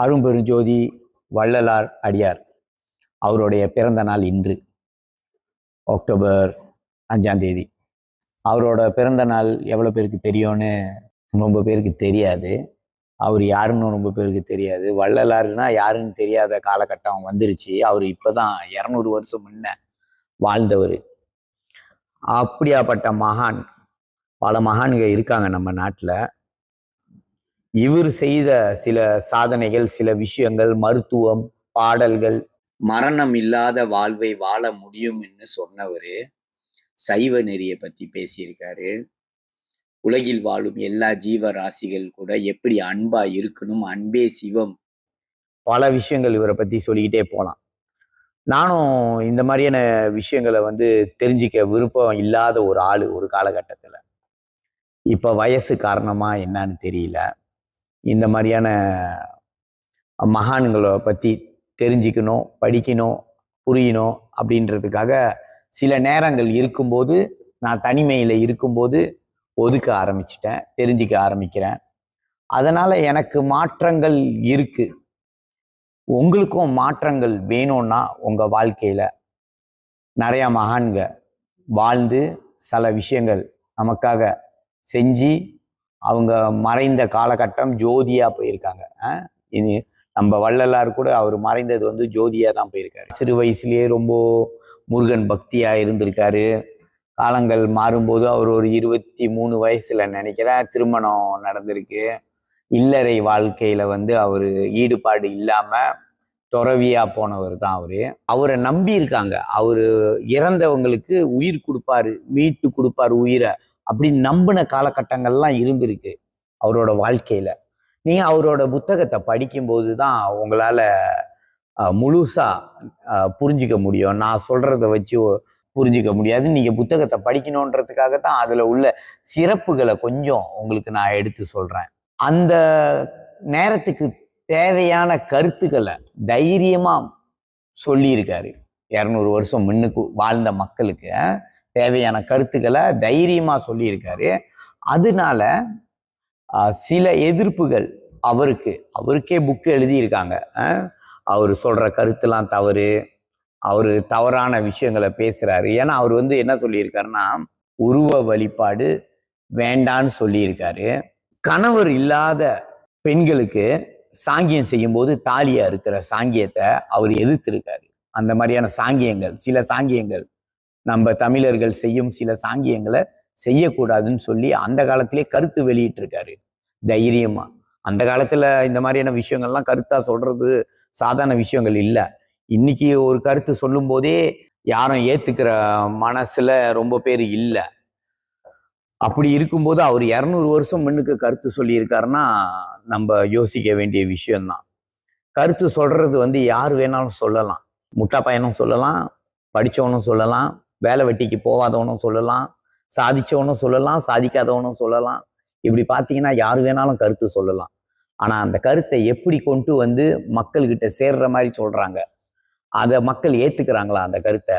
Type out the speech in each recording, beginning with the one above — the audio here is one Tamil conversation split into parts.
அரும்பெருஞ்சோதி வள்ளலார் அடியார் அவருடைய பிறந்த நாள் இன்று அக்டோபர் 5 அவரோட பிறந்த நாள் எவ்வளோ பேருக்கு தெரியும்னு ரொம்ப பேருக்கு தெரியாது. அவர் யாருன்னு ரொம்ப பேருக்கு தெரியாது. வள்ளலார்னா யாருன்னு தெரியாத காலகட்டம் வந்துருச்சு. அவர் இப்போதான் 200 வருஷம் முன்ன வாழ்ந்தவர். அப்படியாப்பட்ட மகான், பல மகான்க இருக்காங்க நம்ம நாட்டில். இவர் செய்த சில சாதனைகள், சில விஷயங்கள், மருத்துவம், பாடல்கள், மரணம் இல்லாத வாழ்வை வாழ முடியும்னு சொன்னவர். சைவ நெறியை பத்தி பேசியிருக்காரு. உலகில் வாழும் எல்லா ஜீவராசிகள் கூட எப்படி அன்பா இருக்கணும், அன்பே சிவம், பல விஷயங்கள் இவரை பத்தி சொல்லிக்கிட்டே போகலாம். நானும் இந்த மாதிரியான விஷயங்களை தெரிஞ்சிக்க விருப்பம் இல்லாத ஒரு ஆளு ஒரு காலகட்டத்தில். இப்ப வயசு காரணமா என்னன்னு தெரியல, இந்த மாதிரியான மகான்களை பற்றி தெரிஞ்சிக்கணும், படிக்கணும், புரியணும் அப்படின்றதுக்காக சில நேரங்கள் இருக்கும்போது, நான் தனிமையில் இருக்கும்போது ஒதுக்க ஆரம்பிச்சிட்டேன், தெரிஞ்சிக்க ஆரம்பிக்கிறேன். அதனால் எனக்கு மாற்றங்கள் இருக்கு. உங்களுக்கும் மாற்றங்கள் வேணும்னா உங்கள் வாழ்க்கையில் நிறையா மகான்க வாழ்ந்து சில விஷயங்கள் நமக்காக செஞ்சு அவங்க மறைந்த காலகட்டம் ஜோதியாக போயிருக்காங்க. இனி நம்ம வள்ளலார் கூட அவர் மறைந்தது ஜோதியாக தான் போயிருக்காரு. சிறு வயசுலேயே ரொம்ப முருகன் பக்தியாக இருந்திருக்காரு. காலங்கள் மாறும்போது அவர் ஒரு 23 வயசுல நினைக்கிறேன் திருமணம் நடந்திருக்கு. இல்லறை வாழ்க்கையில அவர் ஈடுபாடு இல்லாம துறவியா போனவர் தான் அவரு. அவரை நம்பி இருக்காங்க. அவரு இறந்தவங்களுக்கு உயிர் கொடுப்பாரு, மீட்டு கொடுப்பாரு உயிரை அப்படின்னு நம்பின காலகட்டங்கள்லாம் இருந்திருக்கு அவரோட வாழ்க்கையில. நீங்க அவரோட புத்தகத்தை படிக்கும்போது தான் உங்களால முழுசா புரிஞ்சிக்க முடியும். நான் சொல்றத வச்சு புரிஞ்சிக்க முடியாது. நீங்க புத்தகத்தை படிக்கணுன்றதுக்காக தான் அதுல உள்ள சிறப்புகளை கொஞ்சம் உங்களுக்கு நான் எடுத்து சொல்றேன். அந்த நேரத்துக்கு தேவையான கருத்துக்களை தைரியமா சொல்லியிருக்காரு. 200 வருஷம் முன்னுக்கு வாழ்ந்த மக்களுக்கு தேவையான கருத்துக்களை தைரியமா சொல்லியிருக்காரு. அதனால சில எதிர்ப்புகள் அவருக்கே புக்கு எழுதியிருக்காங்க. அவர் சொல்ற கருத்துலாம் தவறு, அவரு தவறான விஷயங்களை பேசுறாரு. ஏன்னா அவர் என்ன சொல்லியிருக்காருன்னா, உருவ வழிபாடு வேண்டான்னு சொல்லியிருக்காரு. கணவர் இல்லாத பெண்களுக்கு சாங்கியம் செய்யும் போது தாலியா இருக்கிற சாங்கியத்தை அவர் எதிர்த்திருக்காரு. அந்த மாதிரியான சாங்கியங்கள், சில சாங்கியங்கள் நம்ம தமிழர்கள் செய்யும் சில சாங்கியங்களை செய்யக்கூடாதுன்னு சொல்லி அந்த காலத்திலே கருத்து வெளியிட்டு இருக்காரு தைரியமா. அந்த காலத்துல இந்த மாதிரியான விஷயங்கள்லாம் கருத்தா சொல்றது சாதாரண விஷயங்கள் இல்லை. இன்னைக்கு ஒரு கருத்து சொல்லும் போதே யாரும் ஏத்துக்கிற மனசுல ரொம்ப பேர் இல்லை. அப்படி இருக்கும்போது அவர் 200 வருஷம் முன்னுக்கு கருத்து சொல்லியிருக்காருன்னா நம்ம யோசிக்க வேண்டிய விஷயம்தான். கருத்து சொல்றது யார் வேணாலும் சொல்லலாம். முட்டா பையனும் சொல்லலாம், படிச்சவனும் சொல்லலாம், வேலை வெட்டிக்கு போகாதவனும் சொல்லலாம், சாதிச்சவனும் சொல்லலாம், சாதிக்காதவனும் சொல்லலாம். இப்படி பார்த்தீங்கன்னா யார் வேணாலும் கருத்து சொல்லலாம். ஆனா அந்த கருத்தை எப்படி கொண்டு மக்கள்கிட்ட சேர்ற மாதிரி சொல்றாங்க, அதை மக்கள் ஏத்துக்கிறாங்களா? அந்த கருத்தை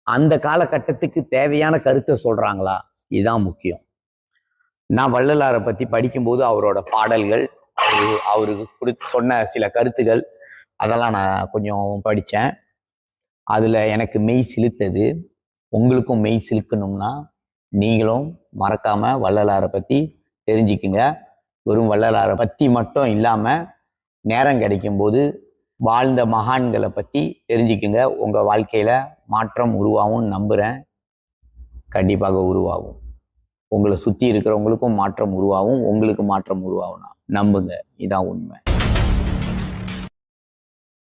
அந்த காலகட்டத்துக்கு தேவையான கருத்தை சொல்றாங்களா? இதுதான் முக்கியம். நான் வள்ளலாரை பத்தி படிக்கும்போது அவரோட பாடல்கள், அவருக்கு சொன்ன சில கருத்துகள், அதெல்லாம் நான் கொஞ்சம் படித்தேன். அதுல எனக்கு மெய் சிலுத்தது. உங்களுக்கும் மெய் சிலுக்கணும்னா நீங்களும் மறக்காம வள்ளலாரை பத்தி தெரிஞ்சுக்குங்க. வெறும் வள்ளலாரை பத்தி மட்டும் இல்லாம நேரம் கிடைக்கும் போது வாழ்ந்த மகான்களை பத்தி தெரிஞ்சுக்குங்க. உங்க வாழ்க்கையில மாற்றம் உருவாகும் நம்புறேன். கண்டிப்பாக உருவாகும். உங்களை சுத்தி இருக்கிறவங்களுக்கும் மாற்றம் உருவாகும், உங்களுக்கு மாற்றம் உருவாகும். நம்புங்க, இதான் உண்மை.